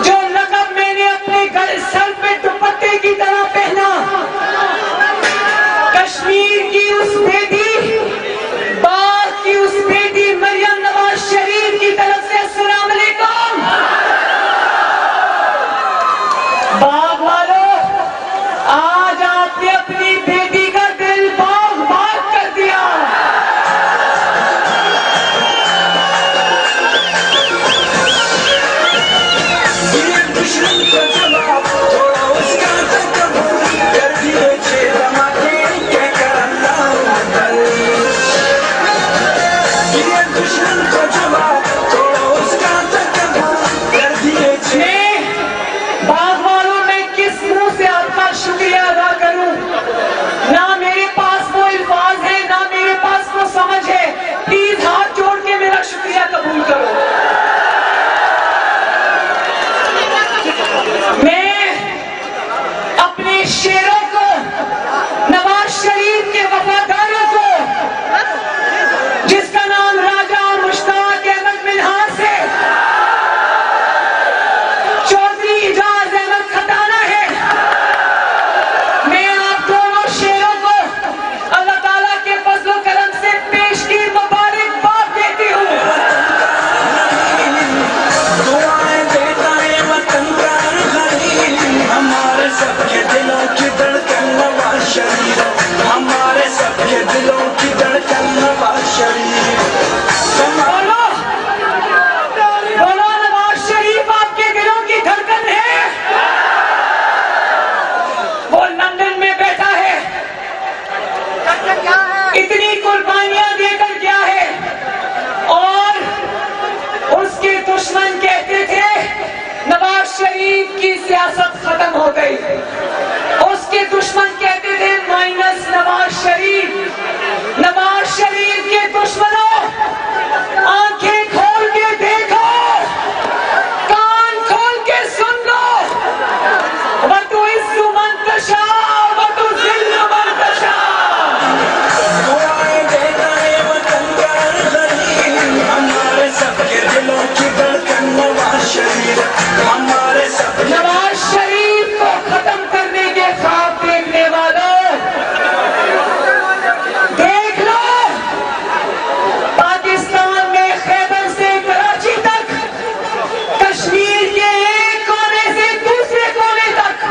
جو لقب میں نے اپنے سر پہ دوپٹے کی طرح پہنا، کشمیر کی اس بیٹی، باغ کی اس بیٹی مریم نواز شریف کی طرف سے السلام علیکم۔ باغ والوں، آج آپ نے اپنی بیٹی کا دل باغ باغ کر دیا۔ شیروں کو، نواز شریف کے وفاداروں کو، جس کا نام راجہ مشتاق احمد منہاس ہے، چودھری اعجاز احمد کھٹانہ ہے، میں آپ دونوں شیروں کو اللہ تعالیٰ کے فضل و کرم سے پیش کی مبارکباد دیتی ہوں۔ دعائیں دیتا ہے وطن کا غریب، ہمارے سب کے دلوں کی دھڑکن نواز شریف، ہمارے سب کے دلوں کی دھڑکن نواز شریف۔ بولو نواز شریف آپ کے دلوں کی دھڑکن ہے۔ وہ لندن میں بیٹھا ہے، اتنی قربانیاں دے کر گیا ہے، اور اس کے دشمن کہتے تھے نواز شریف کی سیاست ختم ہو گئی، اس کے دشمن کہتے تھے مائنس نواز شریف۔ نواز شریف کے دشمنوں، آنکھیں کھول کے دیکھو، کان کھول کے سن لو، وَتُعِزُّ مَن تَشَاءُ وَتُذِلُّ مَن تَشَاءُ۔ دعائیں دیتا ہے وطن کا غریب، ہمارے سب کے دلوں کی دھڑکن نواز شریف، ہمارے سب نواز شریف کو ختم کرنے کے خواب دیکھنے والوں، دیکھ لو، پاکستان میں خیبر سے کراچی تک، کشمیر کے ایک کونے سے دوسرے کونے تک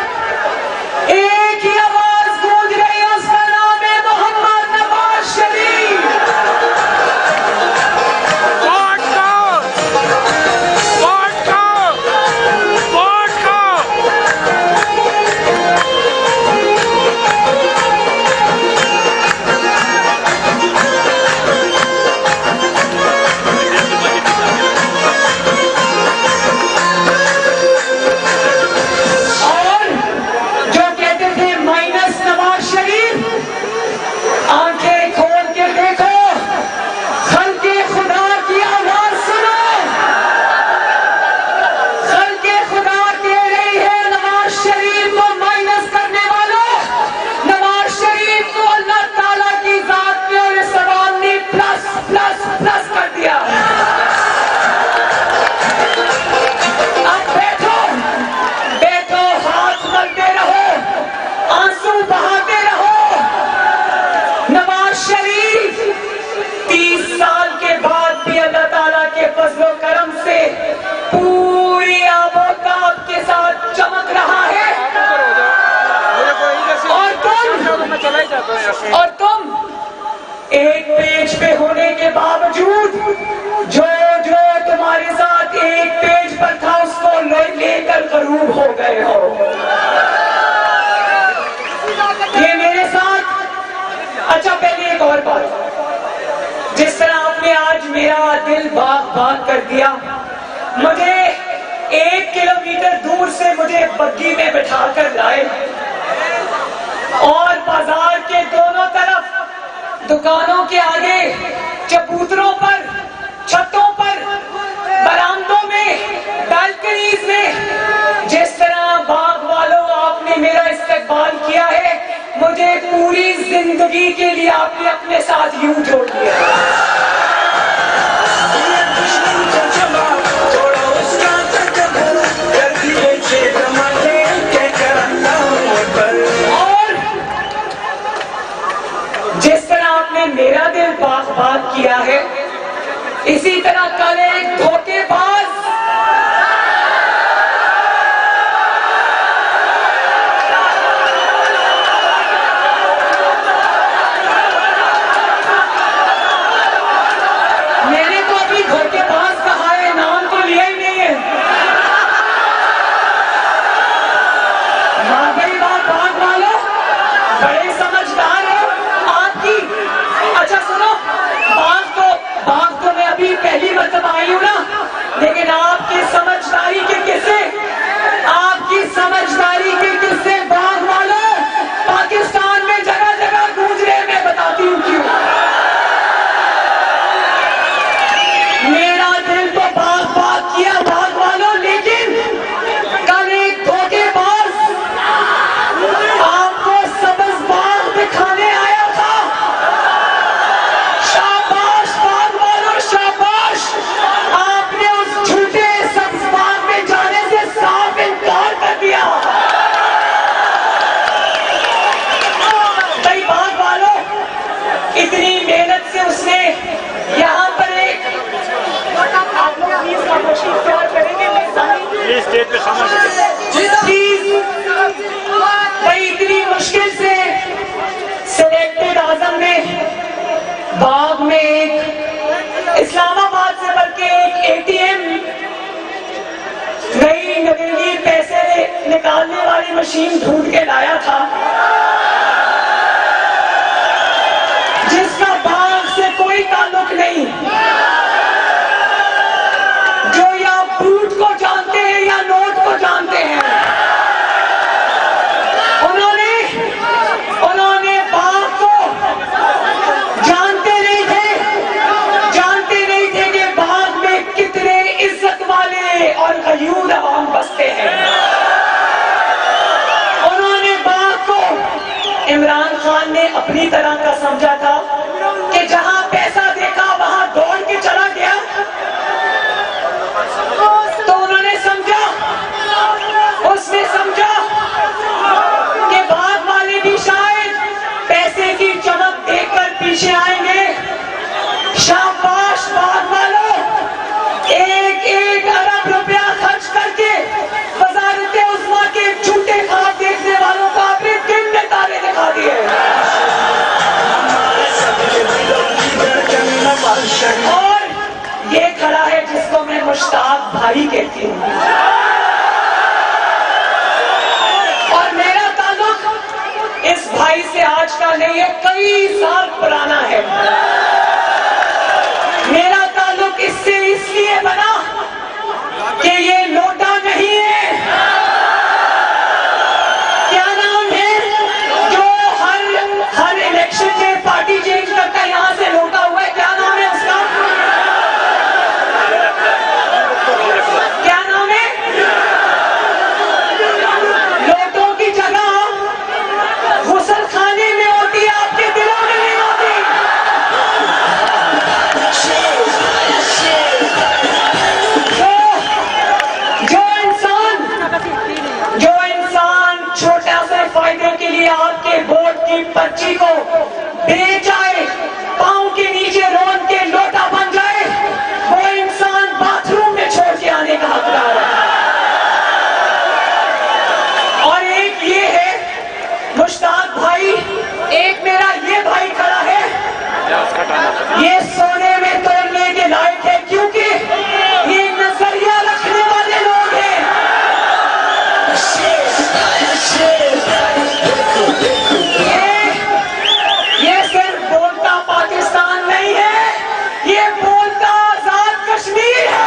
ایک ہی آواز گونج رہی ہے، اس کا نام ہے محمد نواز شریف۔ اور جو کہتے تھے مائنس نواز شریف، آنکھیں کھول کے دیکھو، خلق خدا کی آواز سنو، خلق خدا کہہ رہی ہے نواز شریف کو مائنس کرنے والوں، نواز شریف کو اللہ تعالیٰ کی ذات میں اور اس عوام نے پلس پلس پلس کر دیا۔ اب بیٹھو بیٹھو، ہاتھ ملتے رہو، آنسو بہاتے رہو۔ نواز شریف 30 سال کے بعد بھی اللہ تعالیٰ کے فضل و کرم سے پوری آب و تاب کے ساتھ چمک رہا ہے، اور تم ایک پیج پہ ہونے کے باوجود جو تمہارے ساتھ ایک پیج پر تھا اس کو لے کر غروب ہو گئے ہو۔ یہ میرے ساتھ، اچھا پہلے ایک اور بات، جس طرح آپ نے آج میرا دل باغ باغ کر دیا، مجھے 1 کلومیٹر دور سے مجھے بگی میں بٹھا کر لائے، اور بازار کے دونوں طرف، دکانوں کے آگے، چبوتروں پر، چھتوں پر، برآمدوں میں، بالکنیز میں، جس طرح باغ والوں آپ نے میرا استقبال کیا ہے، مجھے پوری زندگی کے لیے آپ نے اپنے ساتھ یوں جوڑ لیا۔ دشمن کا جواب توڑو، اس کا میرا دل باغ باغ کیا ہے، اسی طرح کل ایک دھوکے باز میں نے تو ابھی دھوکے باز کہا ہے، نام تو لیا ہی نہیں ہے۔ ہاں بھائی باغ والو بڑے سمجھدار ہو آپ کی۔ اچھا سنو، باغ تو میں ابھی پہلی مرتبہ آئی ہوں نا، لیکن آپ کی سمجھداری کے قصے، آپ کی سمجھداری کے قصے باغ والو پاکستان میں جگہ جگہ گونج رہے، میں بتاتی ہوں کیوں۔ میرا دل تو باغ کیا باغ والو، لیکن کل ایک دھوکے باز آپ کو سبز باغ دکھانے آیا تھا۔ شاباش باغ والو شاباش، آپ نے اس جھوٹے سبز باغ میں جانے سے صاف انکار کر دیا۔ بھائی باغ والو اتنی محنت سے اس نے یہاں پر ایک آپ لوگ پلیز خاموشی اختیار کریں گے، یہ اسٹیج پہ بھائی اتنی مشکل سے سلیکٹڈ اعظم نے باغ میں ایک اسلام آباد سے بلکہ ایک ATM نئی نویلی پیسے نکالنے والی مشین ڈھونڈ کے لایا تھا، جس کا باغ سے کوئی تعلق نہیں، جو یا بوٹ کو جانتے ہیں یا نوٹ کو جانتے ہیں۔ انہوں نے باغ کو جانتے نہیں تھے کہ باغ میں کتنے عزت والے اور غیور عوام بستے ہیں۔ انہوں نے باغ کو عمران خان نے اپنی طرح کا سمجھا تھا کہ جہاں پیسہ دیکھا وہاں دوڑ کے چلا گیا، تو انہوں نے سمجھا، اس نے سمجھا کہ باغ والے بھی شاید پیسے کی چمک دیکھ کر پیچھے آئیں گے۔ شاباش باغ والو، ایک ارب روپیہ خرچ کر کے وزارت عظمیٰ کے جھوٹے خواب دیکھنے والوں کو آپ نے دن میں تارے دکھا دیے۔ اور یہ کھڑا ہے جس کو میں مشتاق بھائی کہتی ہوں، اور میرا تعلق اس بھائی سے آج کا نہیں ہے، کئی سال پرانا ہے۔ میرا تعلق اس سے اس لیے بنا کہ یہ لوٹا نہیں ہے، کیا نام ہے جو ہر الیکشن میں پارٹی چینج کرتا ہے، یہاں سے لوٹا ہوا ہے، کیا نام ہے اس کا؟ کیا نام ہے؟ لوٹوں کی جگہ غسل خانے میں ہوتی ہے، آپ کے دلوں میں نہیں ہوتی۔ جو انسان چھوٹا سے فائدے کے لیے آپ کے ووٹ کی پرچی کو بیچ آئے، پاؤں کے نیچے رون کے لوٹا بن جائے، وہ انسان باتھ روم میں چھوڑ کے آنے کا حقدار ہے۔ اور ایک یہ ہے مشتاق بھائی، ایک میرا یہ بھائی کھڑا ہے، یہ سونے میں توڑنے کے لائق ہے، کیونکہ یہ نظریہ رکھنے والے لوگ ہیں۔ یہ صرف بولتا پاکستان نہیں ہے، یہ بولتا آزاد کشمیر ہے۔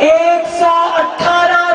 118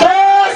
2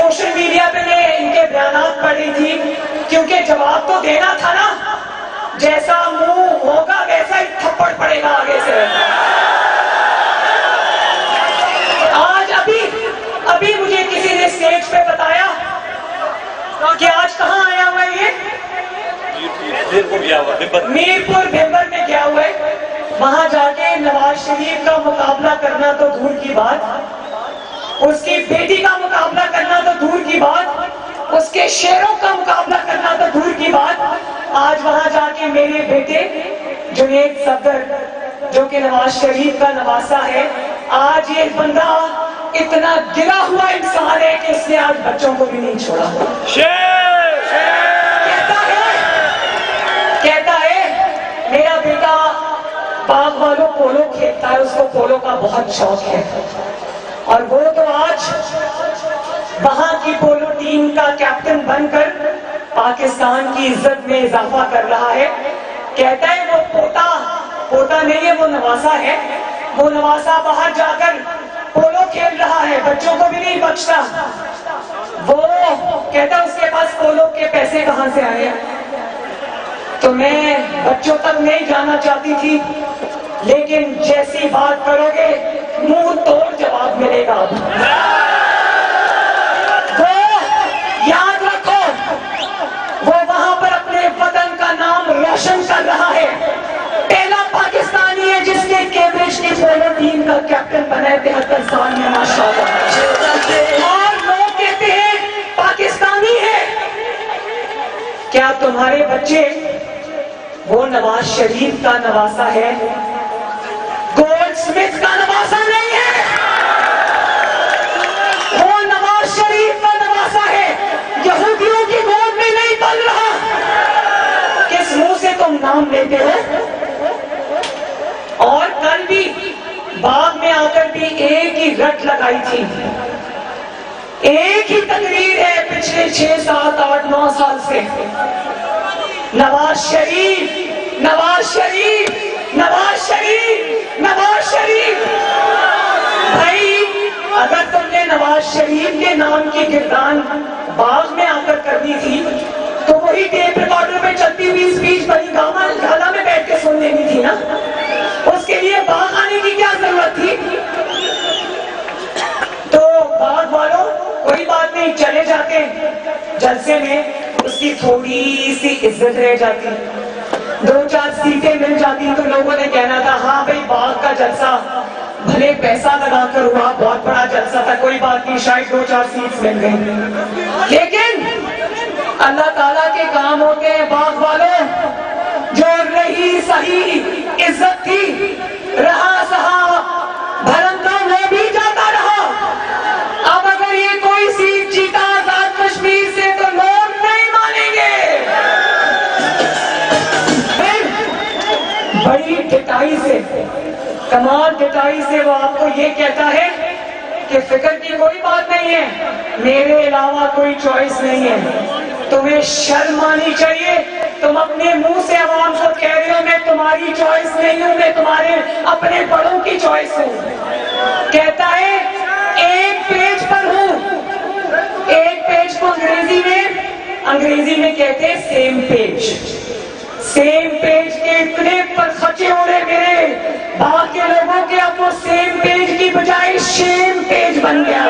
سوشل میڈیا پہ میں ان کے بیانات پڑھ رہی تھی، کیونکہ جواب تو دینا تھا نا، جیسا منہ ہوگا ویسا ہی تھپڑ پڑے گا آگے سے۔ آج ابھی مجھے کسی نے اسٹیج پہ بتایا کہ آج کہاں آیا ہوا ہے یہ؟ میرپور بھمبر میں گیا ہوا ہے۔ وہاں جا کے نواز شریف کا مقابلہ کرنا تو دور کی بات، اس کی بیٹی کا مقابلہ کرنا تو دور کی بات، اس کے شیروں کا مقابلہ کرنا تو دور کی بات، آج وہاں جا کے میرے بیٹے جنید صفدر جو کہ نواز شریف کا نواسا ہے، آج یہ بندہ اتنا گرا ہوا انسان ہے کہ اس نے آج بچوں کو بھی نہیں چھوڑا۔ کہتا ہے میرا بیٹا باغ والوں پولو کھیلتا ہے، اس کو پولو کا بہت شوق ہے، اور وہ تو آج وہاں کی پولو ٹیم کا کیپٹن بن کر پاکستان کی عزت میں اضافہ کر رہا ہے۔ کہتا ہے وہ پوتا نہیں ہے، وہ نواسا ہے، وہ نواسا باہر جا کر پولو کھیل رہا ہے، بچوں کو بھی نہیں بخشتا۔ وہ کہتا ہے اس کے پاس پولو کے پیسے کہاں سے آئے؟ تو میں بچوں تک نہیں جانا چاہتی تھی، لیکن جیسی بات کرو گے منہ توڑ جواب ملے گا۔ وہ یاد رکھو، وہ وہاں پر اپنے وطن کا نام روشن کر رہا ہے، پہلا پاکستانی ہے جس نے کیمبرج کی پولو ٹیم کا کیپٹن بنا ہے 73 سال میں، ماشاءاللہ، اور لوگ کہتے ہیں پاکستانی ہے۔ کیا تمہارے بچے وہ نواز شریف کا نواسا ہے، گولڈ سمتھ کا نواسا نہیں ہے؟ وہ نواز شریف کا نواسا ہے، یہودیوں کی گود میں نہیں پل رہا۔ کس منہ سے تم نام لیتے ہو؟ اور کل بھی باغ میں آ کر بھی ایک ہی رٹ لگائی تھی، ایک ہی تقریر ہے پچھلے 6 7 8 9 سال سے، نواز شریف نواز شریف نواز شریف نواز شریف۔ بھائی اگر تم نے نواز شریف کے نام کی گردان باغ میں آ کر کرنی تھی تو وہی ٹیپ ریکارڈر میں چلتی ہوئی اسپیچ بنی گانا میں بیٹھ کے سن لینی تھی نا، اس کے لیے باغ آنے کی کیا ضرورت تھی؟ تو باغ والوں کوئی بات نہیں، چلے جاتے جلسے میں، اس کی تھوڑی سی عزت رہ جاتی، 2 4 سیٹیں مل جاتی تو لوگوں نے کہنا تھا ہاں بھائی باغ کا جلسہ بھلے پیسہ لگا کر ہوا، بہت بڑا جلسہ تھا، کوئی بات نہیں، شاید 2 4 سیٹس مل گئی۔ لیکن اللہ تعالیٰ کے کام ہوتے ہیں باغ والوں، جو رہی صحیح عزت تھی، رہا سہا بھرم کا وہ بھی جاتا رہا۔ اب اگر یہ کوئی سیٹ جیتا آزاد کشمیر سے تو لوگ نہیں مانیں گے۔ بڑی ڈٹائی سے، کمال ڈٹائی سے وہ آپ کو یہ کہتا ہے کہ فکر کی کوئی بات نہیں ہے، میرے علاوہ کوئی چوائس نہیں ہے۔ تمہیں شرم آنی چاہیے، تم اپنے منہ سے عوام کو کہہ رہے ہو میں تمہاری چوائس نہیں ہوں، میں تمہارے اپنے بڑوں کی چوائس ہوں۔ کہتا ہے ایک پیج پر ہوں، ایک پیج کو انگریزی میں کہتے ہیں سیم پیج۔ سیم پیج کے اتنے پر خچے ہو رہے میرے باغ کے لوگوں کے، اب وہ سیم پیج کی بجائے شیم پیج بن گیا۔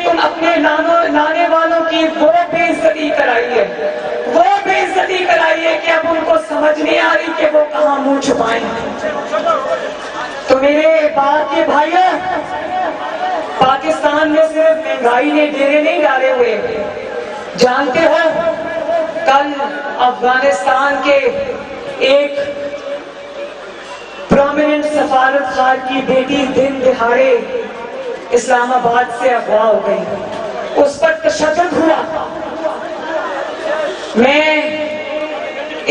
تم اپنے لانے والوں کی وہ بے عزتی کرائی ہے، وہ بے عزتی کرائی ہے کہ اب ان کو سمجھ نہیں آ رہی کہ وہ کہاں منہ چھپائیں۔ تو میرے باغ کے بھائیوں، پاکستان میں صرف مہنگائی نے ڈیرے نہیں ڈالے ہوئے، جانتے ہو کل افغانستان کے ایک پرومیننٹ سفارت خار کی بیٹی دن دہاڑے اسلام آباد سے اغوا ہو گئی، اس پر تشدد ہوا۔ میں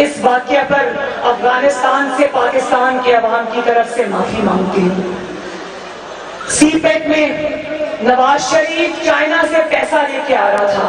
اس واقعہ پر افغانستان سے پاکستان کے عوام کی طرف سے معافی مانگتی ہوں۔ سی پیک میں نواز شریف چائنا سے پیسہ لے کے آ رہا تھا،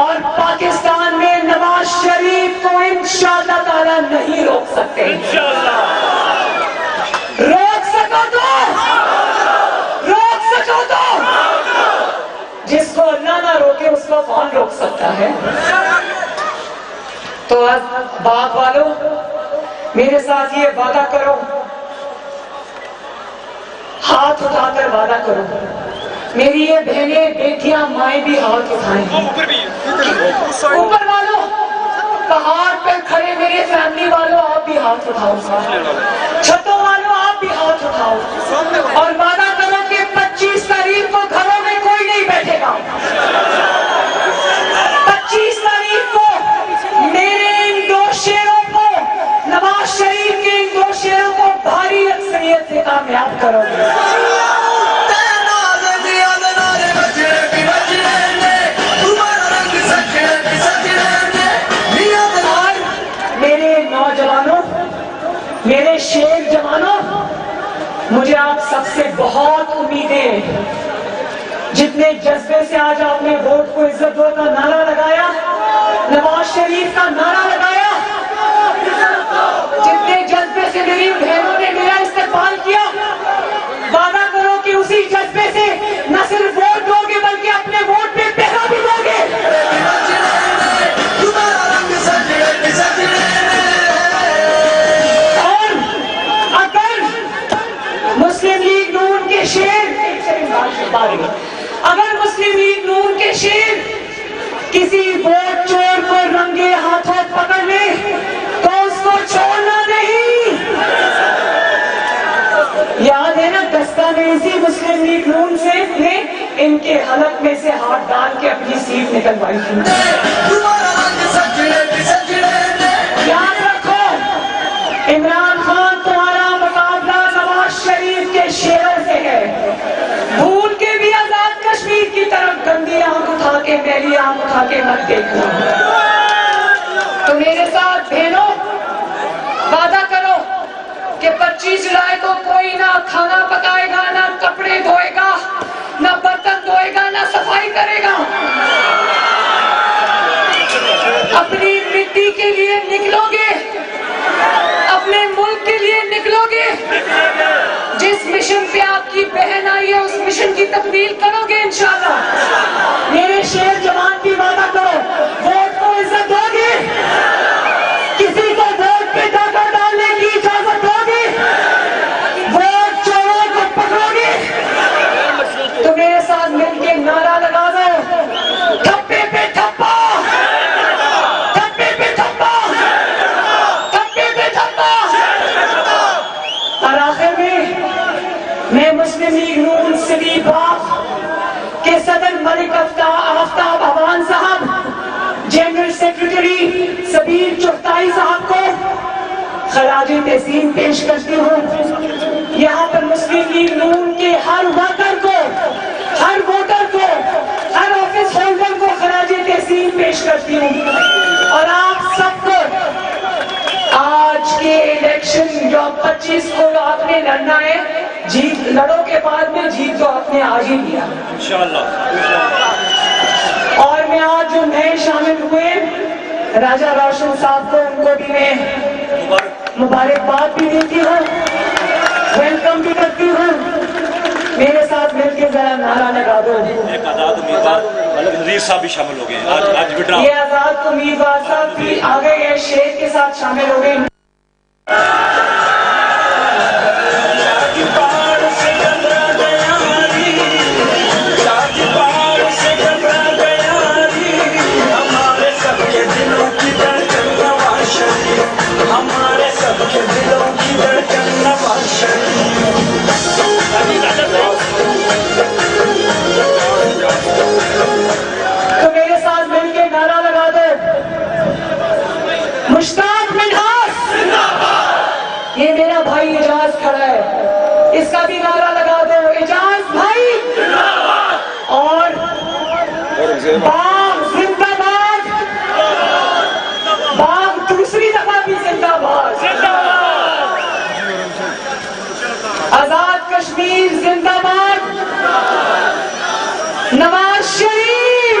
اور پاکستان میں نواز شریف کو انشاءاللہ تعالیٰ نہیں روک سکتے. روک سکو تو جس کو اللہ نہ روکے اس کو کون روک سکتا ہے. تو آج باغ والوں میرے ساتھ یہ وعدہ کرو, ہاتھ اٹھا کر وعدہ کرو, میری یہ بہنیں بیٹیاں مائیں بھی ہاتھ اٹھائیں. اوپر والوں پہاڑ پر کھڑے میرے فیملی والوں آپ بھی ہاتھ اٹھاؤ, چھتوں والوں آپ بھی ہاتھ اٹھاؤ اور وعدہ کرو کہ 25 تاریخ کو گھروں میں کوئی نہیں بیٹھے گا. 25 تاریخ کو میرے ان 2 شیروں کو, نواز شریف کے ان 2 شیروں کو بھاری اکثریت سے کامیاب کرو گے. میرے شیر جوانوں, مجھے آپ سب سے بہت امیدیں. جتنے جذبے سے آج آپ نے ووٹ کو عزت دو کا نعرہ لگایا, نواز شریف کا نعرہ لگایا, جتنے جذبے سے میری بہنوں نے میرا استقبال کیا, وعدہ کرو کہ اسی جذبے سے نہ صرف ووٹ دو گے بلکہ اپنے ووٹ پہ پہرا بھی دو گے. اگر مسلم لیگ نون کے شیر کسی ووٹ چور کو رنگے ہاتھوں پکڑ لے تو اس کو چھوڑنا نہیں. یاد ہے نا دستانے اسی مسلم لیگ نون سے نے ان کے حلق میں سے ہاتھ ڈال کے اپنی سیٹ نکلوائی تھی. یاد رکھو, عمران خان تمہارا مقابلہ نواز شریف کے شیروں سے ہے. بھول کے بھی آزاد کشمیر کی طرف گندی آنکھ اٹھا کے, میری آنکھ اٹھا کے مت دیکھنا. تو میرے ساتھ بہنوں وعدہ کرو کہ 25 جولائی کو کوئی نہ کھانا پکائے گا, نہ کپڑے دھوئے گا, نہ برتن دھوئے گا, نہ صفائی کرے گا. اپنی مٹی کے لیے نکلو گے, اپنے ملک کے لیے نکلو گے. جس مشن پہ آپ کی بہن آئی ہے اس مشن کی تکمیل کرو گے انشاءاللہ. میرے شیر جوان بھی وعدہ کرو, ووٹ کو عزت دو گے, کسی کو ووٹ پہ ڈاکہ ڈالنے کی اجازت دو گے, ووٹ چوروں کو پکڑو گے. تو میرے ساتھ مل کے نعرہ لگا دو, ٹھپے پہ ٹھپا, ٹھپے پہ ٹھپا, ٹھپے پہ ٹھپا. اور آخر میں مسلم لیگ نون سری باغ کے صدر ملک آفتاب عوان صاحب, جنرل سیکرٹری سبیر چغتائی صاحب کو خراج تحسین پیش کرتی ہوں. یہاں پر مسلم لیگ نون کے ہر ورکر کو, ہر ووٹر کو, ہر آفس ہولڈر کو خراج تحسین پیش کرتی ہوں. اور آپ سب کو آج کے الیکشن جو 25 کو آپ نے لڑنا ہے, جیت لڑو کے بعد میں جیت تو آپ نے آج ہی لیا انشاءاللہ. اور میں آج جو نئے شامل ہوئے راجہ روشن صاحب کو, ان کو بھی میں مبارکباد بھی دیتی ہوں, ویلکم بھی کرتی ہوں. میرے ساتھ مل کے ذرا نعرہ لگا دو. ایک آزاد امیدوار نذیر صاحب بھی شامل ہو گئے آج وڈرا. یہ آزاد امیدوار صاحب بھی آگے یہ شیر کے ساتھ شامل ہو گئے. تو میرے ساتھ مل کے نعرہ لگا دو, مشتاق منہاس, یہ میرا بھائی اجاز کھڑا ہے, اس کا بھی نعرہ لگا دو, اجاز بھائی. اور باغ زندہ باد, باغ دوسری دفعہ بھی زندہ باد, آزاد کشمیر زندہ باد, نواز شریف,